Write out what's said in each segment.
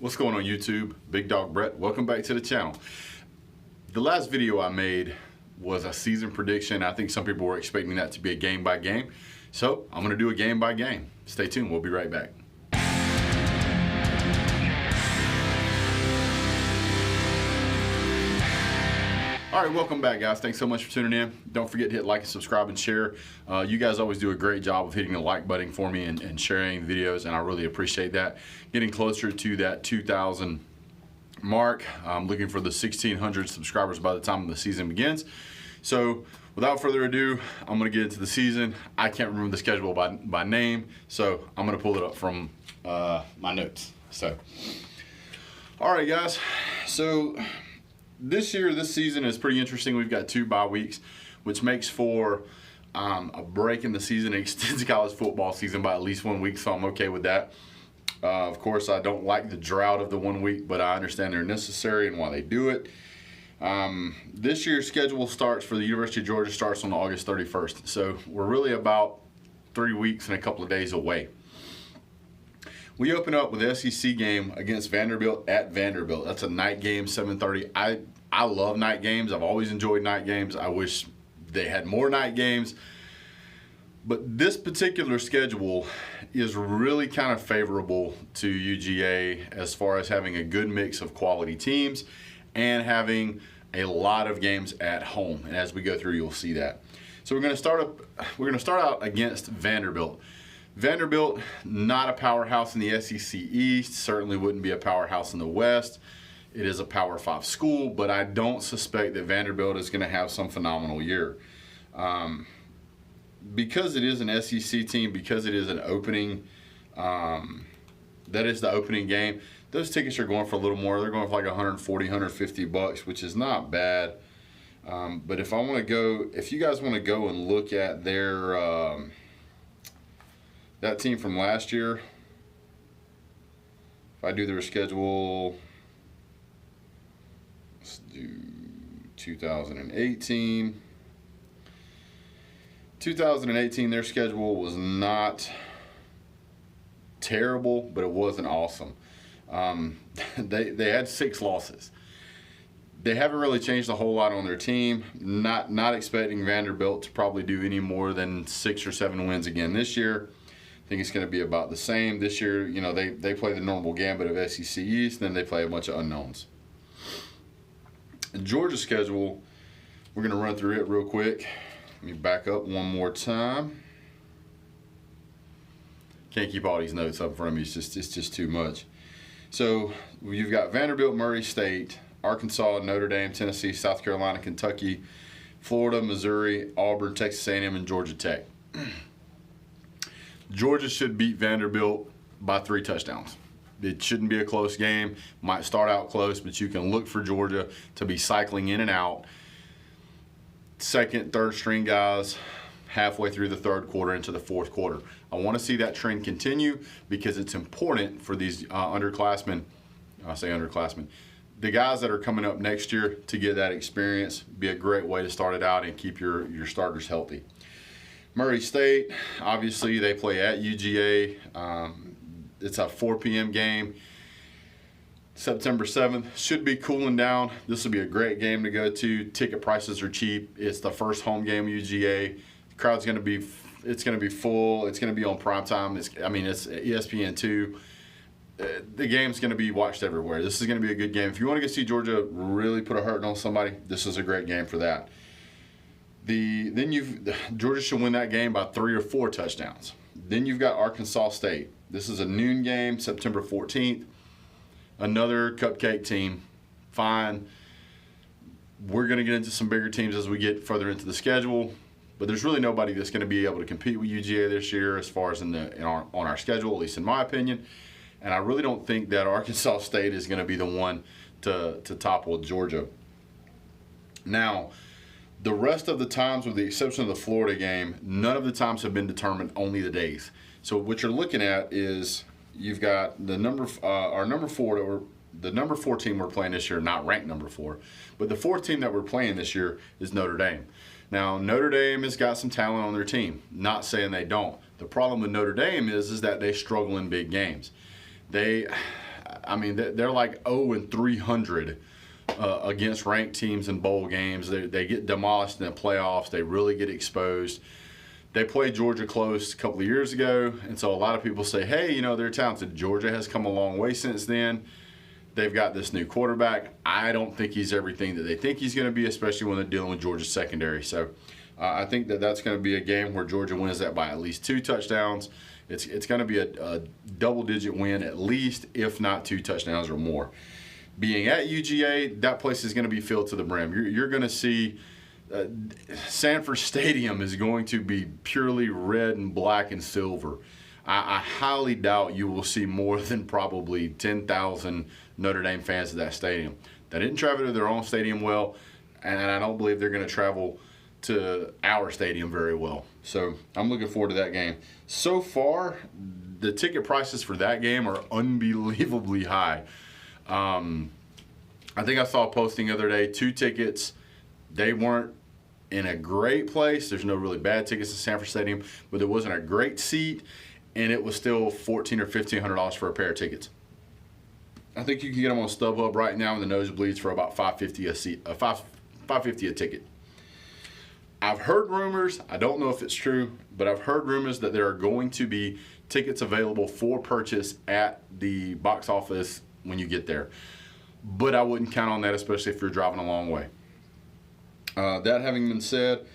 What's going on YouTube? Big Dog Brett. Welcome back to the channel. The last video I made was a season prediction. I think some people were expecting that to be a game by game. So I'm going to do a game by game. Stay tuned. We'll be right back. All right, welcome back, guys. Thanks so much for tuning in. Don't forget to hit like and subscribe and share. You guys always do a great job of hitting the like button for me and sharing videos, and I really appreciate that. Getting closer to that 2,000 mark. I'm looking for the 1,600 subscribers by the time the season begins. So without further ado, I'm going to get into the season. I can't remember the schedule by name, so I'm going to pull it up from my notes. So, all right, guys. So this season is pretty interesting. We've got 2 bye weeks, which makes for a break in the season. It extends college football season by at least 1 week, so I'm okay with that. Of course, I don't like the drought of the 1 week, but I understand they're necessary and why they do it. This year's schedule starts for the University of Georgia starts on August 31st, so we're really about 3 weeks and a couple of days away. We open up with the SEC game against Vanderbilt at Vanderbilt. That's a night game, 7:30. I love night games. I've always enjoyed night games. I wish they had more night games. But this particular schedule is really kind of favorable to UGA as far as having a good mix of quality teams and having a lot of games at home. And as we go through, you'll see that. So we're going to start out against Vanderbilt. Vanderbilt, not a powerhouse in the SEC East, certainly wouldn't be a powerhouse in the West. It is a Power 5 school, but I don't suspect that Vanderbilt is going to have some phenomenal year. Because it is an SEC team, because it is an opening, that is the opening game, those tickets are going for a little more. They're going for like 140, 150 bucks, which is not bad. But if you guys want to go and look at their that team from last year, if I do their schedule, let's do 2018. 2018, their schedule was not terrible, but it wasn't awesome. They had 6 losses. They haven't really changed a whole lot on their team. Not expecting Vanderbilt to probably do any more than 6 or 7 wins again this year. I think it's going to be about the same. This year, you know, they play the normal gambit of SEC East, then they play a bunch of unknowns. Georgia's schedule, we're going to run through it real quick. Let me back up one more time. Can't keep all these notes up in front of me. It's just too much. So you've got Vanderbilt, Murray State, Arkansas, Notre Dame, Tennessee, South Carolina, Kentucky, Florida, Missouri, Auburn, Texas A&M, and Georgia Tech. Georgia should beat Vanderbilt by 3 touchdowns. It shouldn't be a close game. Might start out close, but you can look for Georgia to be cycling in and out. Second, third string guys halfway through the third quarter into the fourth quarter. I want to see that trend continue because it's important for these underclassmen. I say underclassmen. The guys that are coming up next year to get that experience. Be a great way to start it out and keep your starters healthy. Murray State, obviously they play at UGA. It's a 4 p.m. game. September 7th. Should be cooling down. This will be a great game to go to. Ticket prices are cheap. It's the first home game of UGA. The crowd's going to be, it's going to be full. It's going to be on prime time. It's ESPN2. The game's going to be watched everywhere. This is going to be a good game. If you want to go see Georgia really put a hurting on somebody, this is a great game for that. Georgia should win that game by 3 or 4 touchdowns. Then you've got Arkansas State. This is a noon game, September 14th. Another cupcake team. Fine. We're going to get into some bigger teams as we get further into the schedule, but there's really nobody that's going to be able to compete with UGA this year as far as on our schedule, at least in my opinion. And I really don't think that Arkansas State is going to be the one to topple Georgia. Now, the rest of the times, with the exception of the Florida game, none of the times have been determined, only the days. So what you're looking at is you've got the our number 4, or the number 4 team we're playing this year, not ranked number 4, but the 4th team that we're playing this year is Notre Dame. Now, Notre Dame has got some talent on their team. Not saying they don't. The problem with Notre Dame is that they struggle in big games. I mean, they're like 0-300 against ranked teams in bowl games. They get demolished in the playoffs. They really get exposed. They played Georgia close a couple of years ago, and so a lot of people say, hey, they're talented. Georgia has come a long way since then. They've got this new quarterback. I don't think he's everything that they think he's going to be, especially when they're dealing with Georgia's secondary. So I think that's going to be a game where Georgia wins that by at least 2 touchdowns. It's going to be a double-digit win at least, if not 2 touchdowns or more. Being at UGA, that place is going to be filled to the brim. You're going to see Sanford Stadium is going to be purely red and black and silver. I highly doubt you will see more than probably 10,000 Notre Dame fans at that stadium. They didn't travel to their own stadium well, and I don't believe they're going to travel to our stadium very well. So I'm looking forward to that game. So far, the ticket prices for that game are unbelievably high. I think I saw a posting the other day, 2 tickets. They weren't in a great place. There's no really bad tickets at Sanford Stadium, but there wasn't a great seat, and it was still $1,400 or $1,500 for a pair of tickets. I think you can get them on StubHub right now in the nosebleeds for about $550 a seat, $550 a ticket. I've heard rumors, I don't know if it's true, but I've heard rumors that there are going to be tickets available for purchase at the box office when you get there. But I wouldn't count on that, especially if you're driving a long way. That having been said,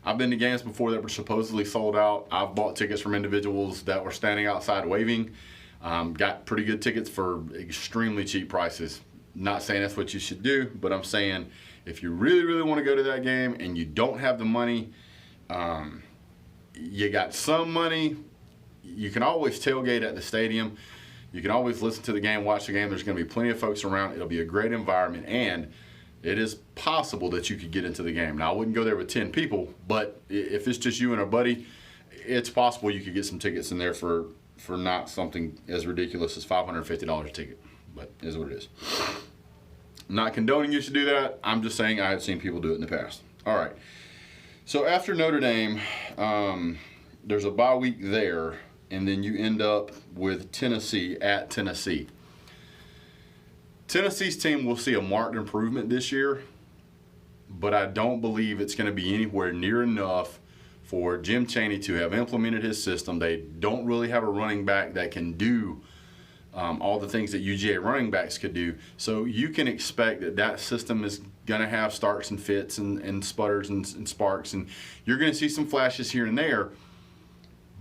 I've been to games before that were supposedly sold out. I've bought tickets from individuals that were standing outside waving. Got pretty good tickets for extremely cheap prices. Not saying that's what you should do, but I'm saying if you really, really want to go to that game and you don't have the money, you got some money, you can always tailgate at the stadium. You can always listen to the game, watch the game. There's going to be plenty of folks around. It'll be a great environment, and it is possible that you could get into the game. Now, I wouldn't go there with 10 people, but if it's just you and a buddy, it's possible you could get some tickets in there for not something as ridiculous as $550 a ticket, but it is what it is. I'm not condoning you should do that. I'm just saying I have seen people do it in the past. All right. So after Notre Dame, there's a bye week there, and then you end up with Tennessee at Tennessee. Tennessee's team will see a marked improvement this year, but I don't believe it's going to be anywhere near enough for Jim Chaney to have implemented his system. They don't really have a running back that can do all the things that UGA running backs could do. So you can expect that system is going to have starts and fits and sputters and sparks, and you're going to see some flashes here and there.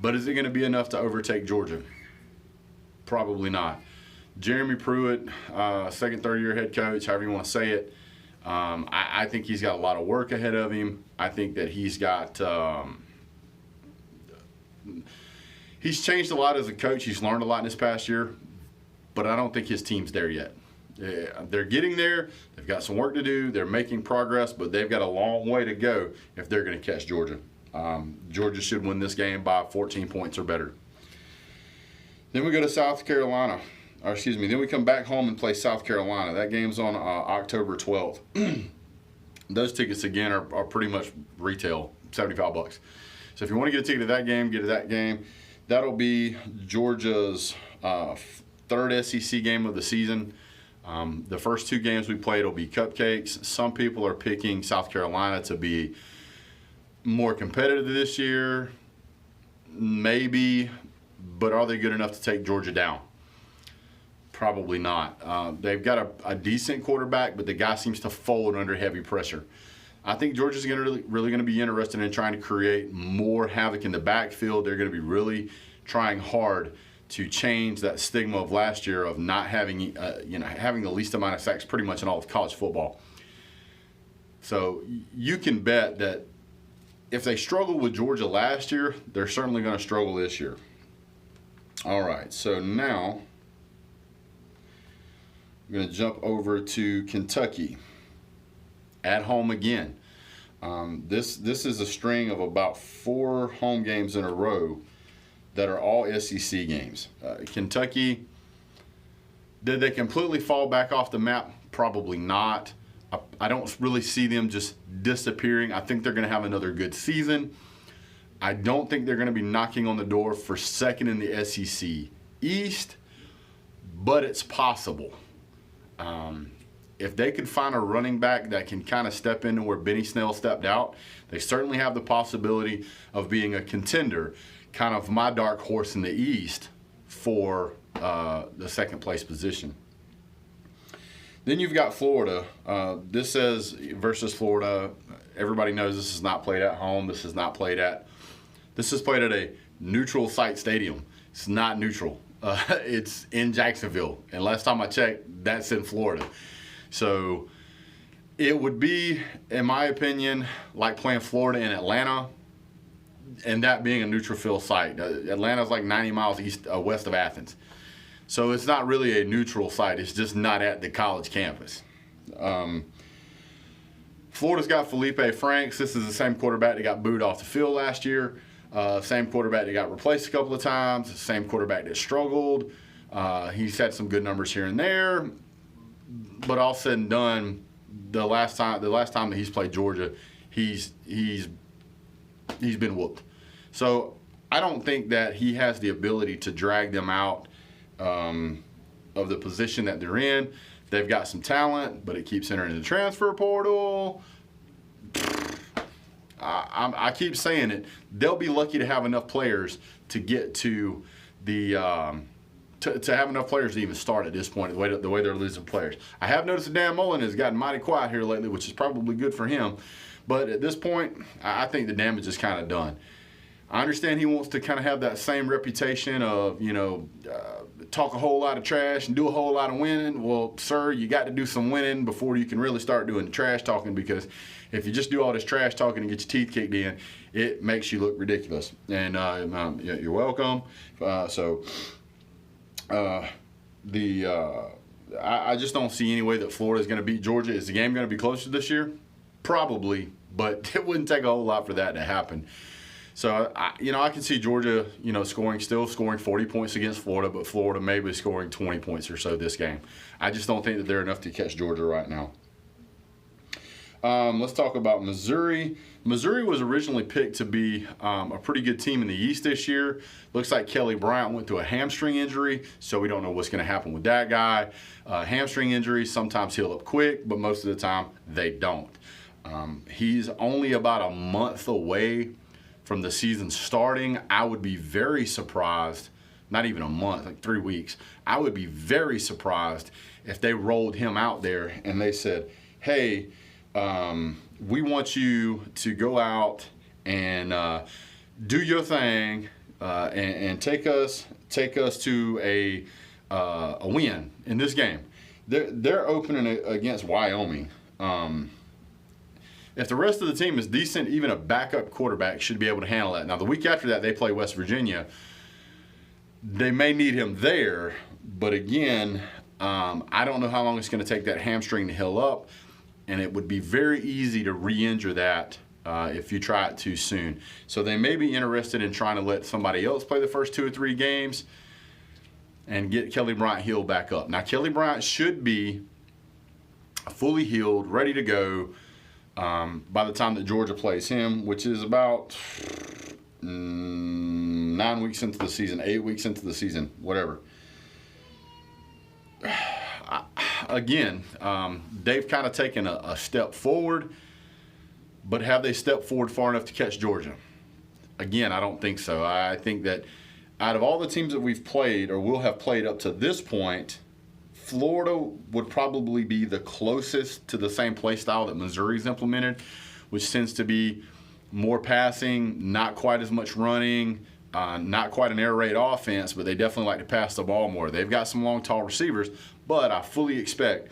But is it going to be enough to overtake Georgia? Probably not. Jeremy Pruitt, second, third-year head coach, however you want to say it, I think he's got a lot of work ahead of him. I think that he's got he's changed a lot as a coach. He's learned a lot in this past year, but I don't think his team's there yet. They're getting there. They've got some work to do. They're making progress, but they've got a long way to go if they're going to catch Georgia. Georgia should win this game by 14 points or better. Then we go to South Carolina. Then we come back home and play South Carolina. That game's on October 12th. Those tickets, again, are pretty much retail, $75. So if you want to get a ticket to that game, get to that game. That'll be Georgia's third SEC game of the season. The first 2 games we played will be cupcakes. Some people are picking South Carolina to be more competitive this year. Maybe, but are they good enough to take Georgia down? Probably not. They've got a decent quarterback, but the guy seems to fold under heavy pressure. I think Georgia's really going to be interested in trying to create more havoc in the backfield. They're going to be really trying hard to change that stigma of last year of not having, having the least amount of sacks pretty much in all of college football. So you can bet that if they struggled with Georgia last year, they're certainly going to struggle this year. All right, so now I'm going to jump over to Kentucky at home again. This is a string of about 4 home games in a row that are all SEC games. Kentucky, did they completely fall back off the map? Probably not. I don't really see them just disappearing. I think they're going to have another good season. I don't think they're going to be knocking on the door for second in the SEC East, but it's possible. If they could find a running back that can kind of step into where Benny Snell stepped out, they certainly have the possibility of being a contender, kind of my dark horse in the East for the second place position. Then you've got Florida. This says versus Florida. Everybody knows this is not played at home. This is played at a neutral site stadium. It's not neutral. It's in Jacksonville. And last time I checked, that's in Florida. So it would be, in my opinion, like playing Florida in Atlanta, and that being a neutral field site. Atlanta's like 90 miles west of Athens. So it's not really a neutral site. It's just not at the college campus. Florida's got Felipe Franks. This is the same quarterback that got booed off the field last year. Same quarterback that got replaced a couple of times. Same quarterback that struggled. He's had some good numbers here and there. But all said and done, the last time that he's played Georgia, he's been whooped. So I don't think that he has the ability to drag them out of the position that they're in. They've got some talent, but it keeps entering the transfer portal. I keep saying it. They'll be lucky to have enough players to get to the to have enough players to even start at this point. The way they're losing players. I have noticed that Dan Mullen has gotten mighty quiet here lately, which is probably good for him. But at this point, I think the damage is kind of done. I understand he wants to kind of have that same reputation of, talk a whole lot of trash and do a whole lot of winning. Well, sir, you got to do some winning before you can really start doing the trash talking, because if you just do all this trash talking and get your teeth kicked in, it makes you look ridiculous. And you're welcome. I just don't see any way that Florida is going to beat Georgia. Is the game going to be closer this year? Probably, but it wouldn't take a whole lot for that to happen. So, I can see Georgia, still scoring 40 points against Florida, but Florida maybe scoring 20 points or so this game. I just don't think that they're enough to catch Georgia right now. Let's talk about Missouri. Missouri was originally picked to be a pretty good team in the East this year. Looks like Kelly Bryant went through a hamstring injury, so we don't know what's going to happen with that guy. Hamstring injuries sometimes heal up quick, but most of the time they don't. He's only about a month away from the season starting. I would be very surprised, not even a month, like 3 weeks. I would be very surprised if they rolled him out there and they said, hey, we want you to go out and do your thing and take us to a win in this game. They're opening against Wyoming. If the rest of the team is decent, even a backup quarterback should be able to handle that. Now, the week after that, they play West Virginia. They may need him there, but again, I don't know how long it's going to take that hamstring to heal up, and it would be very easy to re-injure that if you try it too soon. So they may be interested in trying to let somebody else play the first 2 or 3 games and get Kelly Bryant healed back up. Now, Kelly Bryant should be fully healed, ready to go by the time that Georgia plays him, which is about 9 weeks into the season, 8 weeks into the season, whatever. Again, they've kind of taken a step forward, but have they stepped forward far enough to catch Georgia? Again, I don't think so. I think that out of all the teams that we've played or will have played up to this point, Florida would probably be the closest to the same play style that Missouri's implemented, which tends to be more passing, not quite as much running, not quite an air raid offense, but they definitely like to pass the ball more. They've got some long, tall receivers, but I fully expect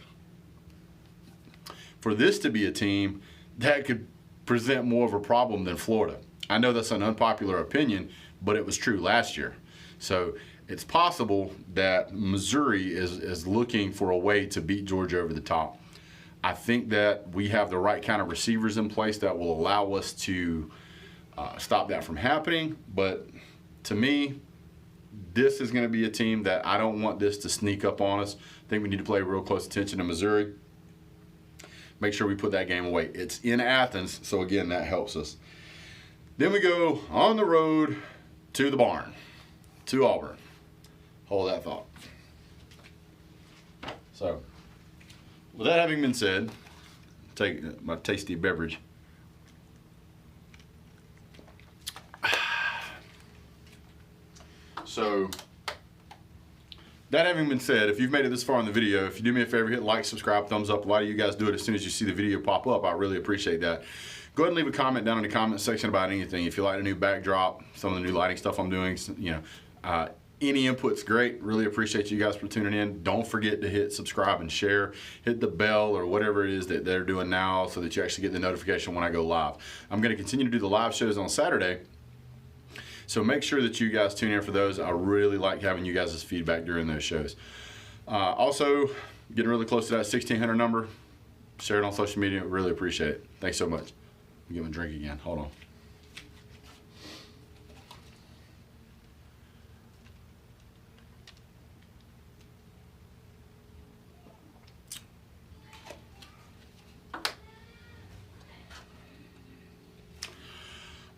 for this to be a team that could present more of a problem than Florida. I know that's an unpopular opinion, but it was true last year. So it's possible that Missouri is looking for a way to beat Georgia over the top. I think that we have the right kind of receivers in place that will allow us to stop that from happening. But to me, this is going to be a team that I don't want this to sneak up on us. I think we need to pay real close attention to Missouri. Make sure we put that game away. It's in Athens, so again, that helps us. Then we go on the road to the barn, to Auburn. Hold that thought. So, with that having been said, take my tasty beverage. So, that having been said, if you've made it this far in the video, if you do me a favor, hit like, subscribe, thumbs up. A lot of you guys do it as soon as you see the video pop up. I really appreciate that. Go ahead and leave a comment down in the comment section about anything. If you like the new backdrop, some of the new lighting stuff I'm doing, any input's great. Really appreciate you guys for tuning in. Don't forget to hit subscribe and share. Hit the bell or whatever it is that they're doing now so that you actually get the notification when I go live. I'm going to continue to do the live shows on Saturday. So make sure that you guys tune in for those. I really like having you guys' feedback during those shows. Also, getting really close to that 1,600 number. Share it on social media. Really appreciate it. Thanks so much. I'll get my drink again. Hold on.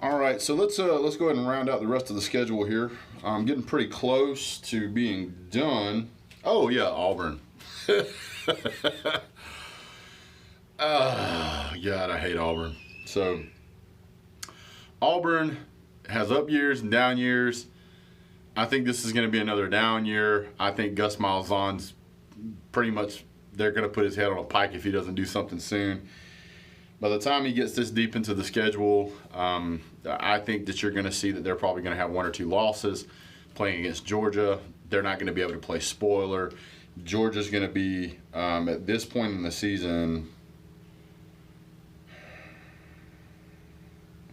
All right, so let's go ahead and round out the rest of the schedule here. I'm getting pretty close to being done. Oh yeah, Auburn. God, I hate Auburn. So Auburn has up years and down years. I think this is going to be another down year. I think Gus Malzahn's pretty much, they're going to put his head on a pike if he doesn't do something soon. By the time he gets this deep into the schedule, I think that you're going to see that they're probably going to have 1 or 2 losses playing against Georgia. They're not going to be able to play spoiler. Georgia's going to be, at this point in the season,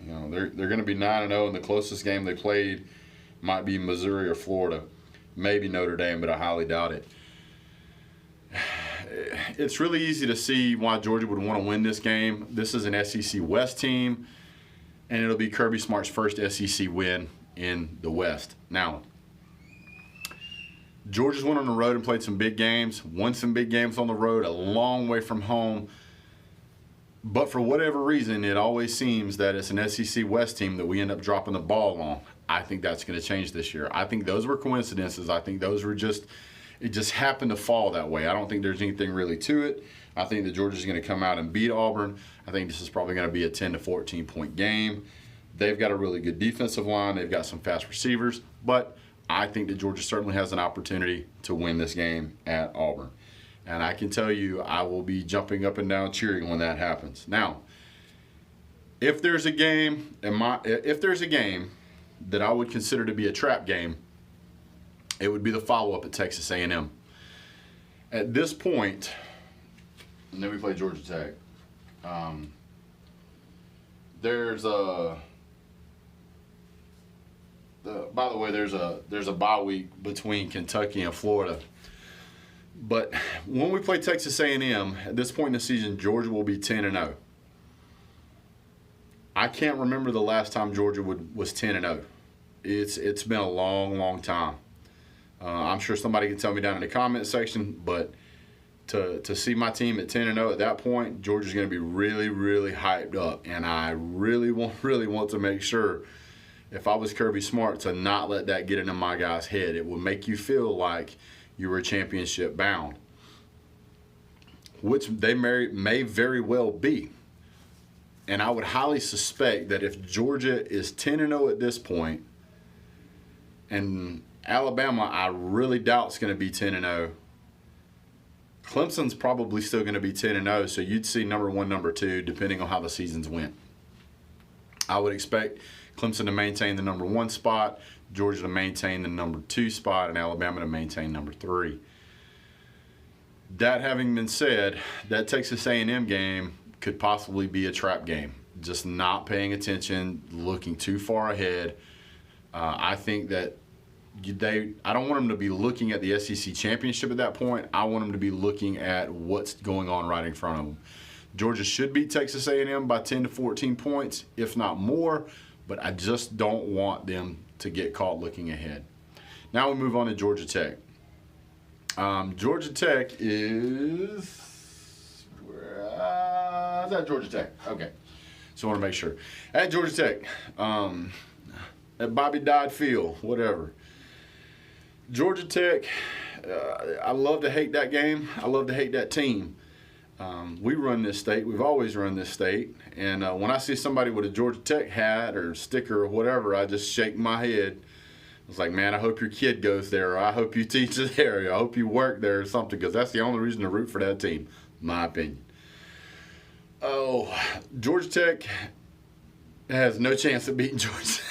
they're going to be 9-0, and the closest game they played might be Missouri or Florida. Maybe Notre Dame, but I highly doubt it. It's really easy to see why Georgia would want to win this game. This is an SEC West team, and it'll be Kirby Smart's first SEC win in the West. Now, Georgia's went on the road and played some big games, won some big games on the road, a long way from home. But for whatever reason, it always seems that it's an SEC West team that we end up dropping the ball on. I think that's going to change this year. I think those were coincidences. I think those were it just happened to fall that way. I don't think there's anything really to it. I think that Georgia's going to come out and beat Auburn. I think this is probably going to be a 10 to 14 point game. They've got a really good defensive line. They've got some fast receivers. But I think that Georgia certainly has an opportunity to win this game at Auburn. And I can tell you, I will be jumping up and down cheering when that happens. Now, if there's a game that I would consider to be a trap game, it would be the follow-up at Texas A&M. At this point, and then we play Georgia Tech. There's a bye week between Kentucky and Florida. But when we play Texas A&M, at this point in the season, Georgia will be 10-0. I can't remember the last time Georgia was 10-0. It's been a long, long time. I'm sure somebody can tell me down in the comment section, but to see my team at 10-0 at that point, Georgia's going to be really, really hyped up, and I really want to make sure, if I was Kirby Smart, to not let that get into my guy's head. It will make you feel like you were championship bound, which they may very well be. And I would highly suspect that if Georgia is 10-0 at this point, and Alabama, I really doubt it's going to be 10-0. Clemson's probably still going to be 10-0, so you'd see number 1, number 2, depending on how the seasons went. I would expect Clemson to maintain the number 1 spot, Georgia to maintain the number 2 spot, and Alabama to maintain number 3. That having been said, that Texas A&M game could possibly be a trap game. Just not paying attention, looking too far ahead. I think that I don't want them to be looking at the SEC championship at that point. I want them to be looking at what's going on right in front of them. Georgia should beat Texas A&M by 10 to 14 points, if not more, but I just don't want them to get caught looking ahead. Now we move on to Georgia Tech. Georgia Tech is is that Georgia Tech? Okay, so I want to make sure. At Georgia Tech, at Bobby Dodd Field, whatever. Georgia Tech, I love to hate that game. I love to hate that team. We run this state. We've always run this state. And when I see somebody with a Georgia Tech hat or sticker or whatever, I just shake my head. It's like, man, I hope your kid goes there, or I hope you teach there, or I hope you work there or something, because that's the only reason to root for that team, in my opinion. Oh, Georgia Tech has no chance of beating Georgia.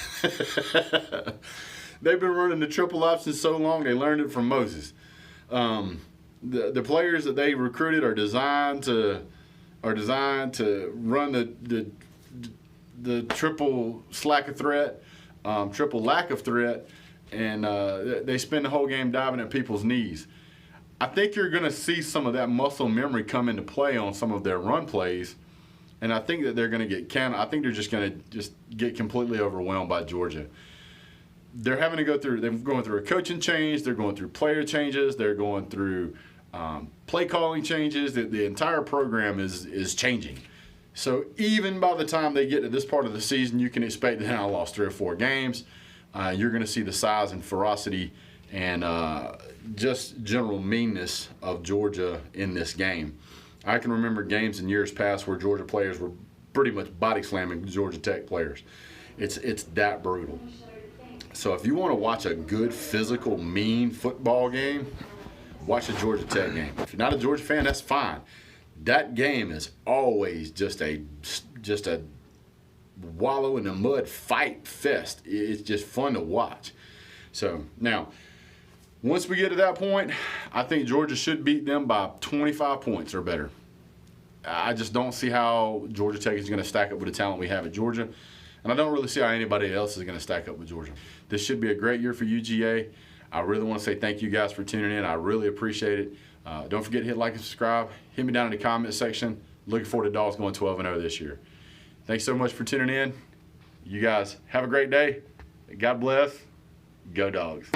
They've been running the triple option so long, they learned it from Moses. The players that they recruited are designed to run the triple slack of threat, triple lack of threat, and they spend the whole game diving at people's knees. I think you're going to see some of that muscle memory come into play on some of their run plays, and I think that they're going to get counted. I think they're just going to get completely overwhelmed by Georgia. They're having to go through. They're going through a coaching change. They're going through player changes. They're going through play calling changes. The entire program is changing. So even by the time they get to this part of the season, you can expect that I lost 3 or 4 games. You're going to see the size and ferocity and just general meanness of Georgia in this game. I can remember games in years past where Georgia players were pretty much body slamming Georgia Tech players. It's that brutal. So if you want to watch a good, physical, mean football game, watch a Georgia Tech game. If you're not a Georgia fan, that's fine. That game is always just a wallow in the mud fight fest. It's just fun to watch. So now, once we get to that point, I think Georgia should beat them by 25 points or better. I just don't see how Georgia Tech is going to stack up with the talent we have at Georgia. And I don't really see how anybody else is going to stack up with Georgia. This should be a great year for UGA. I really want to say thank you guys for tuning in. I really appreciate it. Don't forget to hit like and subscribe. Hit me down in the comment section. Looking forward to Dogs going 12-0 this year. Thanks so much for tuning in. You guys have a great day. God bless. Go Dogs.